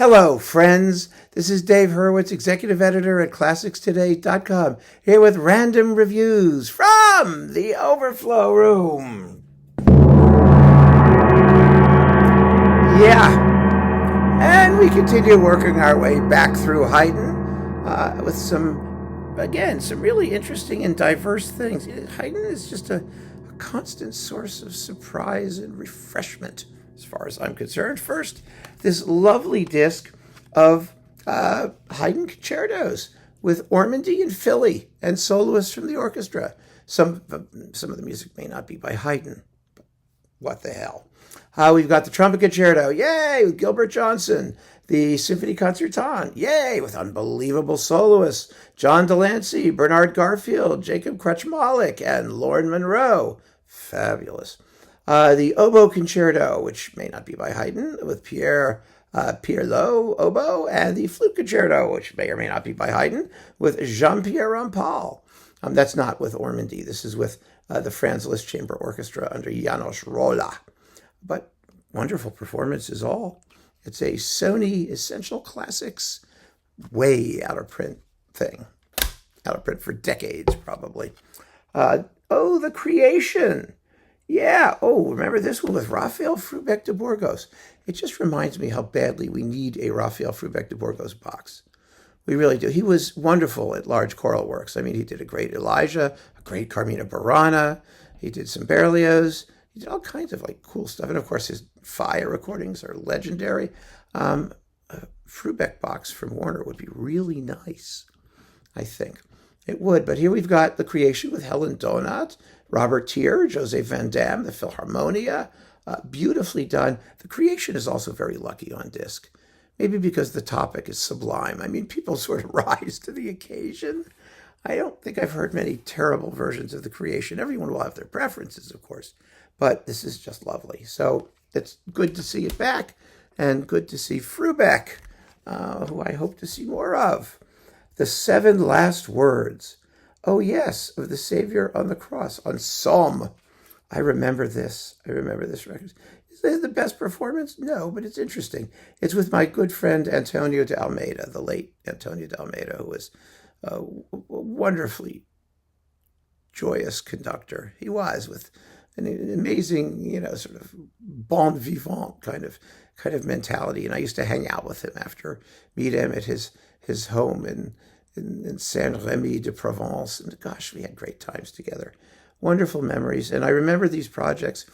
Hello, friends. This is Dave Hurwitz, executive editor at ClassicsToday.com, here with random reviews from the Overflow room. Yeah, and we continue working our way back through Haydn with some really interesting and diverse things. Haydn is just a constant source of surprise and refreshment, as far as I'm concerned. First, this lovely disc of Haydn concertos with Ormandy and Philly and soloists from the orchestra. Some of the music may not be by Haydn, but what the hell. We've got the trumpet concerto, yay, with Gilbert Johnson. The Symphony Concertante, yay, with unbelievable soloists. John Delancey, Bernard Garfield, Jacob Krechmalik, and Lauren Monroe. Fabulous. The oboe concerto, which may not be by Haydn, with Pierre Pirlo oboe, and the flute concerto, which may or may not be by Haydn, with Jean-Pierre Rampal. That's not with Ormandy. This is with the Franz Liszt Chamber Orchestra under János Róla. But wonderful performances all. It's a Sony Essential Classics way out of print thing. Out of print for decades, probably. The Creation. Yeah. Oh, remember this one with Rafael Frubeck de Burgos? It just reminds me how badly we need a Rafael Frubeck de Burgos box. We really do. He was wonderful at large choral works. I mean, he did a great Elijah, a great Carmina Burana. He did some Berlioz. He did all kinds of cool stuff. And of course, his fire recordings are legendary. A Frubeck box from Warner would be really nice, I think. It would. But here we've got The Creation with Helen Donat, Robert Tier, Jose Van Dam, the Philharmonia. Beautifully done. The Creation is also very lucky on disc. Maybe because the topic is sublime. I mean, people sort of rise to the occasion. I don't think I've heard many terrible versions of The Creation. Everyone will have their preferences, of course. But this is just lovely. So it's good to see it back, and good to see Frubeck, who I hope to see more of. The Seven Last Words. Oh, yes, of the Savior on the Cross, on Psalm. I remember this record. Is it the best performance? No, but it's interesting. It's with my good friend Antonio de Almeida, the late Antonio de Almeida, who was a wonderfully joyous conductor. He was, with an amazing, sort of bon vivant kind of mentality. And I used to hang out with him meet him at his home in Saint-Rémy de Provence. And gosh, we had great times together. Wonderful memories. And I remember these projects.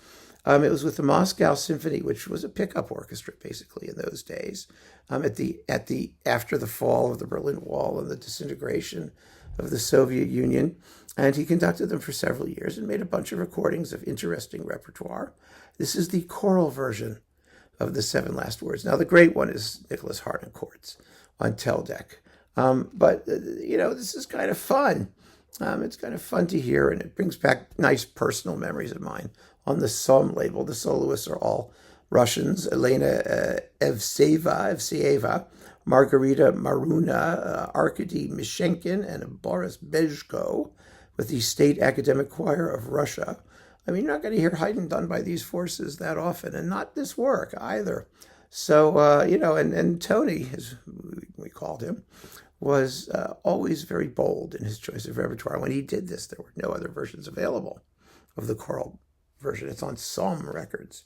It was with the Moscow Symphony, which was a pickup orchestra basically in those days. After the fall of the Berlin Wall and the disintegration of the Soviet Union. And he conducted them for several years and made a bunch of recordings of interesting repertoire. This is the choral version of The Seven Last Words. Now, the great one is Nicholas Harnoncourt's on Teldec. This is kind of fun. It's kind of fun to hear, and it brings back nice personal memories of mine. On the Psalm label, the soloists are all Russians: Elena Evseeva, Margarita Maruna, Arkady Mishenkin, and Boris Bezhko, with the State Academic Choir of Russia. I mean, you're not going to hear Haydn done by these forces that often, and not this work either. So, and Tony, as we called him, was always very bold in his choice of repertoire. When he did this, there were no other versions available of the choral version. It's on Psalm Records.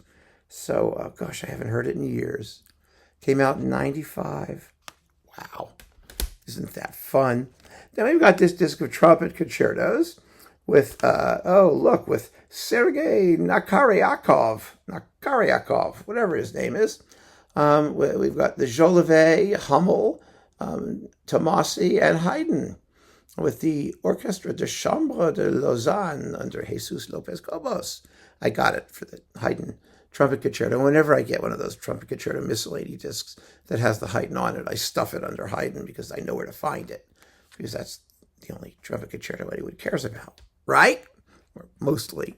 So, I haven't heard it in years. Came out in 95. Wow. Isn't that fun? Then we've got this disc of trumpet concertos with, with Sergei Nakaryakov, whatever his name is. We've got the Jolivet, Hummel, Tomasi, and Haydn, with the Orchestra de Chambre de Lausanne under Jesus Lopez Cobos. I got it for the Haydn trumpet concerto. Whenever I get one of those trumpet concerto miscellany discs that has the Haydn on it, I stuff it under Haydn because I know where to find it, because that's the only trumpet concerto anyone cares about, right? Or mostly.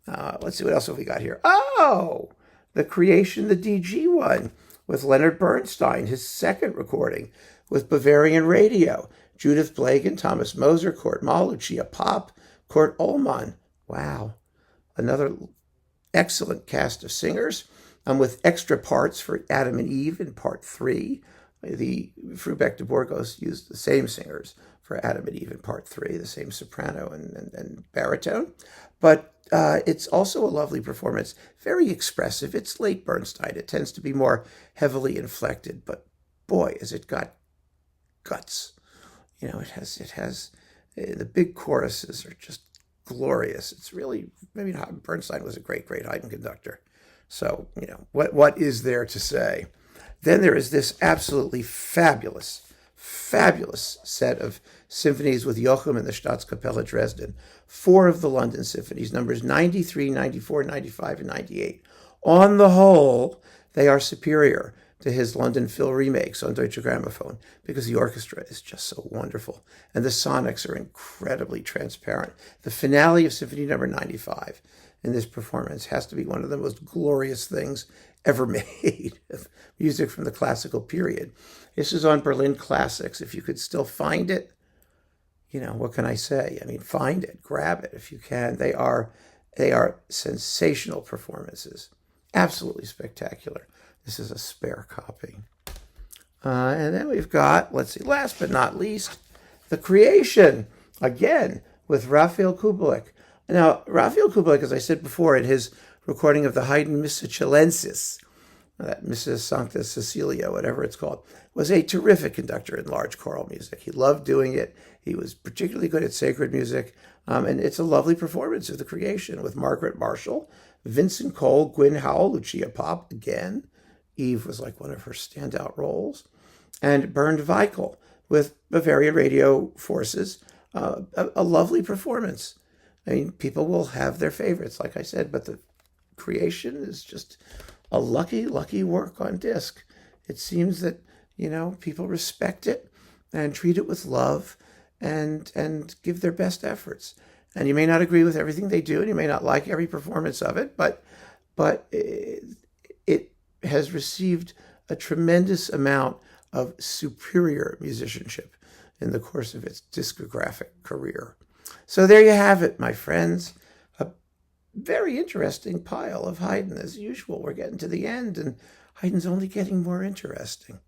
Let's see, what else have we got here? Oh, The Creation, the DG one, with Leonard Bernstein, his second recording, with Bavarian Radio, Judith Blake and Thomas Moser, Kurt Mahl, Lucia Popp, Kurt Ullmann. Wow. Another excellent cast of singers. with extra parts for Adam and Eve in part 3. The Frubeck de Burgos used the same singers for Adam and Eve in part 3, the same soprano and baritone. But it's also a lovely performance, very expressive. It's late Bernstein. It tends to be more heavily inflected, but boy, has it got guts. It has the big choruses are just glorious. It's really, maybe Bernstein was a great Haydn conductor. So, what is there to say? Then there is this absolutely fabulous set of symphonies with Joachim and the Staatskapelle Dresden. 4 of the London symphonies, numbers 93, 94, 95, and 98. On the whole, they are superior to his London Phil remakes on Deutsche Grammophon because the orchestra is just so wonderful. And the sonics are incredibly transparent. The finale of Symphony number 95 in this performance has to be one of the most glorious things ever made of music from the classical period. This is on Berlin Classics. If you could still find it, what can I say? I mean, find it, grab it if you can. They are sensational performances, absolutely spectacular. This is a spare copy. And then we've got, last but not least, The Creation, again, with Raphael Kubelik. Now, Raphael Kubelik, as I said before, in his recording of the Haydn Missa Chilensis, that Missa Sancta Cecilia, whatever it's called, was a terrific conductor in large choral music. He loved doing it. He was particularly good at sacred music. And it's a lovely performance of The Creation with Margaret Marshall, Vincent Cole, Gwyn Howell, Lucia Pop, again. Eve was like one of her standout roles. And Bernd Weichel with Bavarian Radio Forces, a lovely performance. I mean, people will have their favorites, like I said, but The Creation is just a lucky work on disc. It seems that, people respect it and treat it with love and give their best efforts. And you may not agree with everything they do, and you may not like every performance of it, but it has received a tremendous amount of superior musicianship in the course of its discographic career. So there you have it, my friends. A very interesting pile of Haydn. As usual, we're getting to the end, and Haydn's only getting more interesting.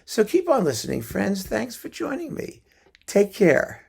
So keep on listening, friends. Thanks for joining me. Take care.